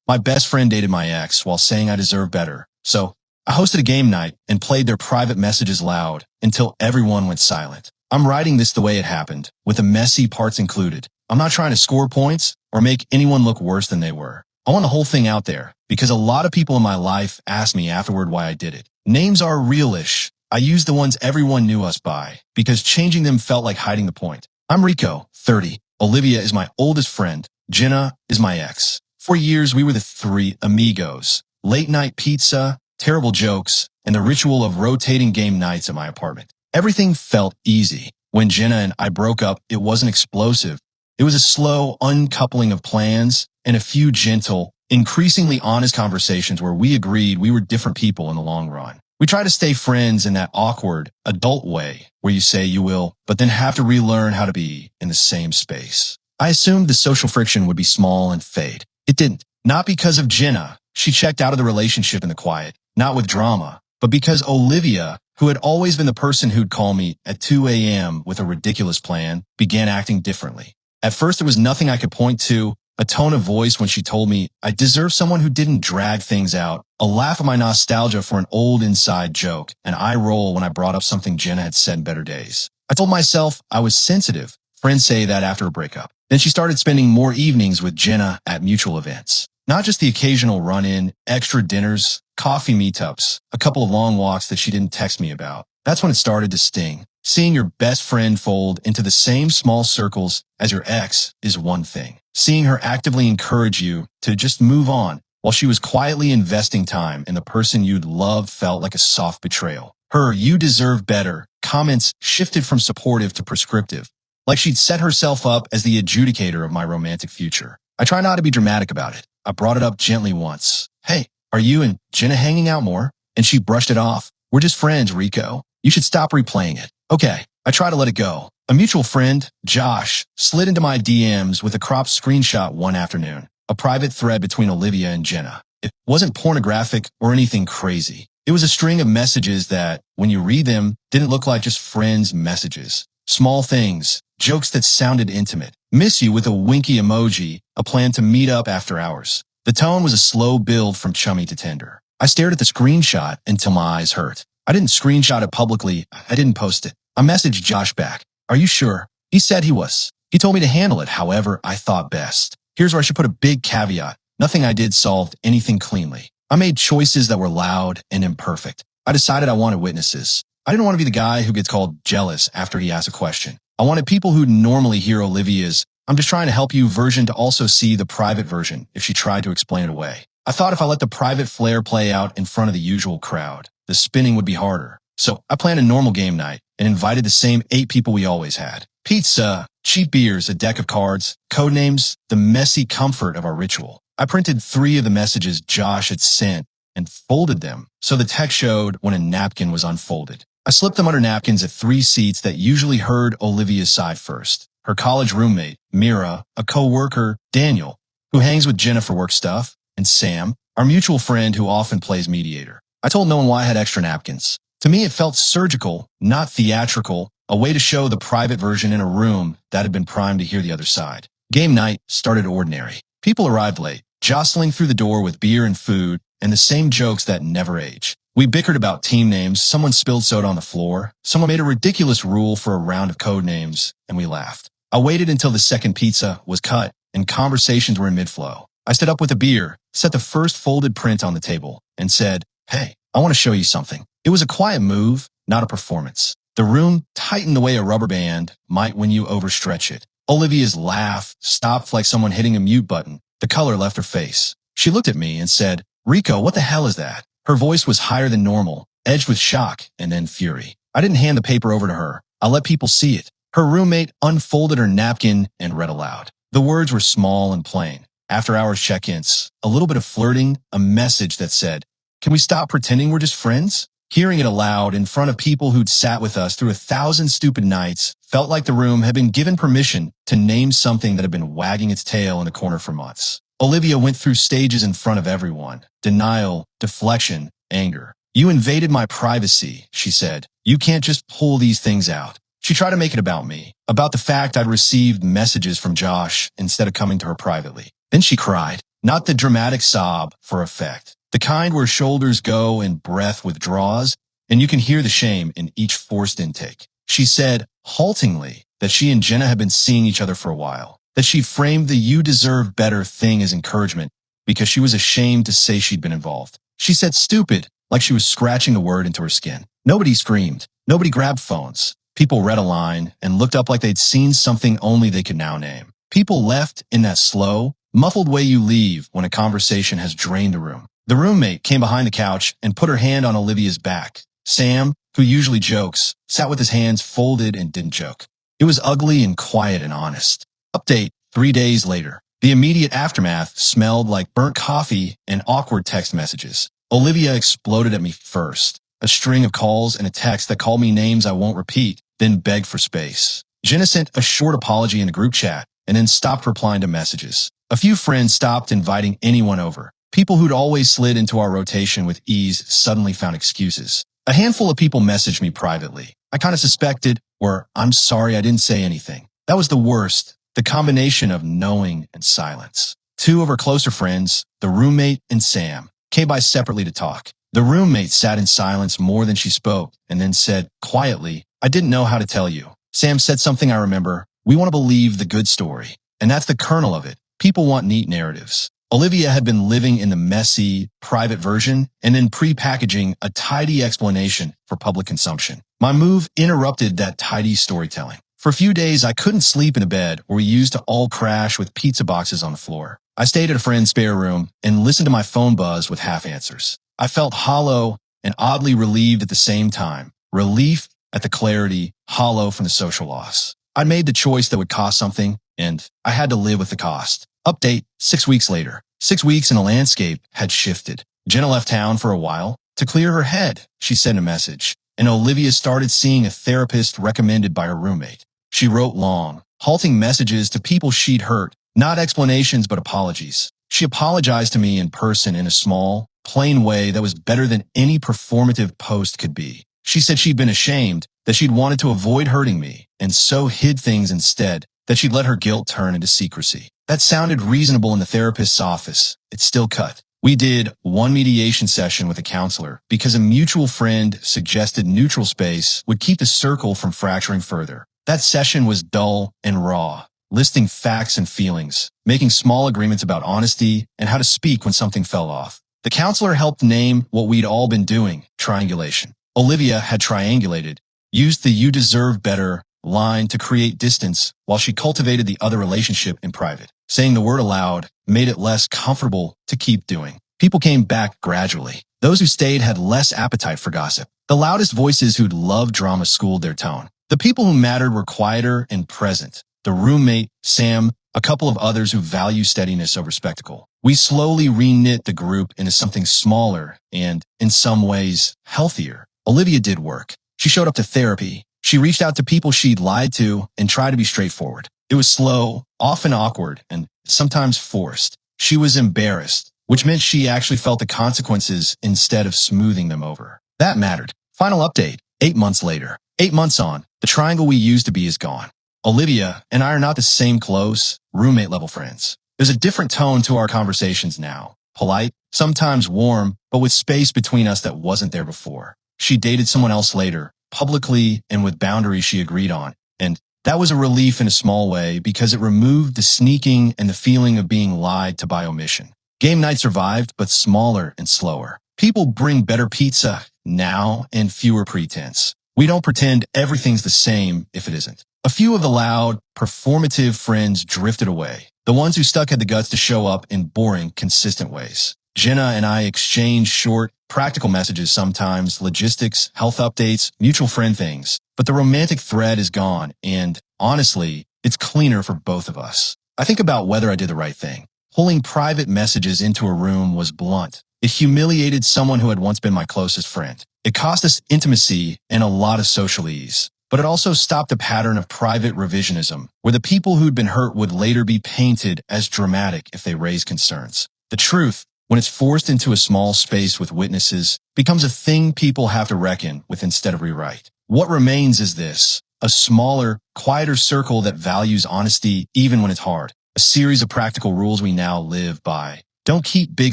My best friend dated my ex while saying I deserve better. So I hosted a game night and played their private messages loud until everyone went silent. I'm writing this the way it happened, with the messy parts included. I'm not trying to score points or make anyone look worse than they were. I want the whole thing out there because a lot of people in my life asked me afterward why I did it. Names are realish. I used the ones everyone knew us by because changing them felt like hiding the point. I'm Rico, 30. Olivia is my oldest friend. Jenna is my ex. For years, we were the three amigos. Late night pizza, terrible jokes, and the ritual of rotating game nights at my apartment. Everything felt easy. When Jenna and I broke up, it wasn't explosive. It was a slow uncoupling of plans and a few gentle, increasingly honest conversations where we agreed we were different people in the long run. We try to stay friends in that awkward, adult way where you say you will, but then have to relearn how to be in the same space. I assumed the social friction would be small and fade. It didn't. Not because of Jenna. She checked out of the relationship in the quiet, not with drama, but because Olivia, who had always been the person who'd call me at 2 a.m. with a ridiculous plan, began acting differently. At first, there was nothing I could point to, a tone of voice when she told me I deserved someone who didn't drag things out, a laugh at my nostalgia for an old inside joke, an eye roll when I brought up something Jenna had said in better days. I told myself I was sensitive. Friends say that after a breakup. Then she started spending more evenings with Jenna at mutual events. Not just the occasional run-in, extra dinners, coffee meetups, a couple of long walks that she didn't text me about. That's when it started to sting. Seeing your best friend fold into the same small circles as your ex is one thing. Seeing her actively encourage you to just move on while she was quietly investing time in the person you'd love felt like a soft betrayal. Her "you deserve better" comments shifted from supportive to prescriptive, like she'd set herself up as the adjudicator of my romantic future. I try not to be dramatic about it. I brought it up gently once. "Hey, are you and Jenna hanging out more?" And she brushed it off. "We're just friends, Rico. You should stop replaying it." Okay, I try to let it go. A mutual friend, Josh, slid into my DMs with a cropped screenshot one afternoon, a private thread between Olivia and Jenna. It wasn't pornographic or anything crazy. It was a string of messages that, when you read them, didn't look like just friends' messages. Small things, jokes that sounded intimate. "Miss you" with a winky emoji, a plan to meet up after hours. The tone was a slow build from chummy to tender. I stared at the screenshot until my eyes hurt. I didn't screenshot it publicly. I didn't post it. I messaged Josh back. "Are you sure?" He said he was. He told me to handle it however I thought best. Here's where I should put a big caveat. Nothing I did solved anything cleanly. I made choices that were loud and imperfect. I decided I wanted witnesses. I didn't want to be the guy who gets called jealous after he asks a question. I wanted people who'd normally hear Olivia's "I'm just trying to help you" version to also see the private version if she tried to explain it away. I thought if I let the private flair play out in front of the usual crowd, the spinning would be harder. So I planned a normal game night and invited the same 8 people we always had. Pizza, cheap beers, a deck of cards, code names, the messy comfort of our ritual. I printed 3 of the messages Josh had sent and folded them so the text showed when a napkin was unfolded. I slipped them under napkins at 3 seats that usually heard Olivia's side first. Her college roommate, Mira, a co-worker, Daniel, who hangs with Jenna for work stuff, and Sam, our mutual friend who often plays mediator. I told no one why I had extra napkins. To me, it felt surgical, not theatrical, a way to show the private version in a room that had been primed to hear the other side. Game night started ordinary. People arrived late, jostling through the door with beer and food and the same jokes that never age. We bickered about team names, someone spilled soda on the floor, someone made a ridiculous rule for a round of code names, and we laughed. I waited until the second pizza was cut and conversations were in mid-flow. I stood up with a beer, set the first folded print on the table, and said, "Hey, I want to show you something." It was a quiet move, not a performance. The room tightened the way a rubber band might when you overstretch it. Olivia's laugh stopped like someone hitting a mute button. The color left her face. She looked at me and said, "Rico, what the hell is that?" Her voice was higher than normal, edged with shock and then fury. I didn't hand the paper over to her. I let people see it. Her roommate unfolded her napkin and read aloud. The words were small and plain. After-hours check-ins, a little bit of flirting, a message that said, "Can we stop pretending we're just friends?" Hearing it aloud in front of people who'd sat with us through 1,000 stupid nights felt like the room had been given permission to name something that had been wagging its tail in the corner for months. Olivia went through stages in front of everyone. Denial, deflection, anger. "You invaded my privacy," she said. "You can't just pull these things out." She tried to make it about me, about the fact I'd received messages from Josh instead of coming to her privately. Then she cried. not the dramatic sob for effect, the kind where shoulders go and breath withdraws, and you can hear the shame in each forced intake. She said, haltingly, that she and Jenna had been seeing each other for a while, that she framed the "you deserve better" thing as encouragement because she was ashamed to say she'd been involved. She said stupid, like she was scratching a word into her skin. Nobody screamed. Nobody grabbed phones. People read a line and looked up like they'd seen something only they could now name. People left in that slow, muffled way you leave when a conversation has drained the room. The roommate came behind the couch and put her hand on Olivia's back. Sam, who usually jokes, sat with his hands folded and didn't joke. It was ugly and quiet and honest. Update 3 days later. The immediate aftermath smelled like burnt coffee and awkward text messages. Olivia exploded at me first. A string of calls and a text that called me names I won't repeat, then begged for space. Jenna sent a short apology in a group chat and then stopped replying to messages. A few friends stopped inviting anyone over. People who'd always slid into our rotation with ease suddenly found excuses. A handful of people messaged me privately. I kind of suspected, or "I'm sorry I didn't say anything." That was the worst, the combination of knowing and silence. Two of her closer friends, the roommate and Sam, came by separately to talk. The roommate sat in silence more than she spoke and then said, quietly, "I didn't know how to tell you." Sam said something I remember. "We want to believe the good story." And that's the kernel of it. People want neat narratives. Olivia had been living in the messy, private version and then pre-packaging a tidy explanation for public consumption. My move interrupted that tidy storytelling. For a few days, I couldn't sleep in a bed where we used to all crash with pizza boxes on the floor. I stayed at a friend's spare room and listened to my phone buzz with half answers. I felt hollow and oddly relieved at the same time. Relief at the clarity, hollow from the social loss. I'd made the choice that would cost something, and I had to live with the cost. Update 6 weeks later. 6 weeks and the landscape had shifted. Jenna left town for a while to clear her head, she sent a message, and Olivia started seeing a therapist recommended by her roommate. She wrote long, halting messages to people she'd hurt, not explanations but apologies. She apologized to me in person in a small, plain way that was better than any performative post could be. She said she'd been ashamed, that she'd wanted to avoid hurting me, and so hid things instead, that she'd let her guilt turn into secrecy. That sounded reasonable in the therapist's office. It still cut. We did one mediation session with a counselor because a mutual friend suggested neutral space would keep the circle from fracturing further. That session was dull and raw, listing facts and feelings, making small agreements about honesty and how to speak when something fell off. The counselor helped name what we'd all been doing, triangulation. Olivia had triangulated, used the "you deserve better" line to create distance while she cultivated the other relationship in private. Saying the word aloud made it less comfortable to keep doing. People came back gradually. Those who stayed had less appetite for gossip. The loudest voices who'd loved drama schooled their tone. The people who mattered were quieter and present. The roommate, Sam, a couple of others who value steadiness over spectacle. We slowly re-knit the group into something smaller and, in some ways, healthier. Olivia did work. She showed up to therapy. She reached out to people she'd lied to and tried to be straightforward. It was slow, often awkward, and sometimes forced. She was embarrassed, which meant she actually felt the consequences instead of smoothing them over. That mattered. Final update, 8 months later. 8 months on, the triangle we used to be is gone. Olivia and I are not the same close, roommate-level friends. There's a different tone to our conversations now. Polite, sometimes warm, but with space between us that wasn't there before. She dated someone else later, publicly and with boundaries she agreed on, and that was a relief in a small way because it removed the sneaking and the feeling of being lied to by omission. Game night survived, but smaller and slower. People bring better pizza now and fewer pretense. We don't pretend everything's the same if it isn't. A few of the loud, performative friends drifted away. The ones who stuck had the guts to show up in boring, consistent ways. Jenna and I exchanged short, practical messages sometimes, logistics, health updates, mutual friend things. But the romantic thread is gone, and, honestly, it's cleaner for both of us. I think about whether I did the right thing. Pulling private messages into a room was blunt. It humiliated someone who had once been my closest friend. It cost us intimacy and a lot of social ease. But it also stopped a pattern of private revisionism, where the people who'd been hurt would later be painted as dramatic if they raised concerns. The truth, when it's forced into a small space with witnesses, becomes a thing people have to reckon with instead of rewrite. What remains is this: a smaller, quieter circle that values honesty even when it's hard. A series of practical rules we now live by. Don't keep big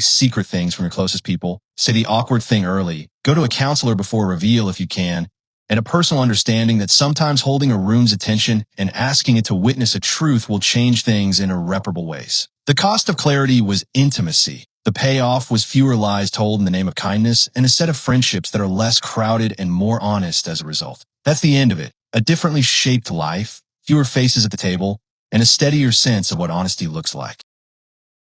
secret things from your closest people. Say the awkward thing early. Go to a counselor before reveal if you can. And a personal understanding that sometimes holding a room's attention and asking it to witness a truth will change things in irreparable ways. The cost of clarity was intimacy. The payoff was fewer lies told in the name of kindness and a set of friendships that are less crowded and more honest as a result. That's the end of it. A differently shaped life, fewer faces at the table, and a steadier sense of what honesty looks like.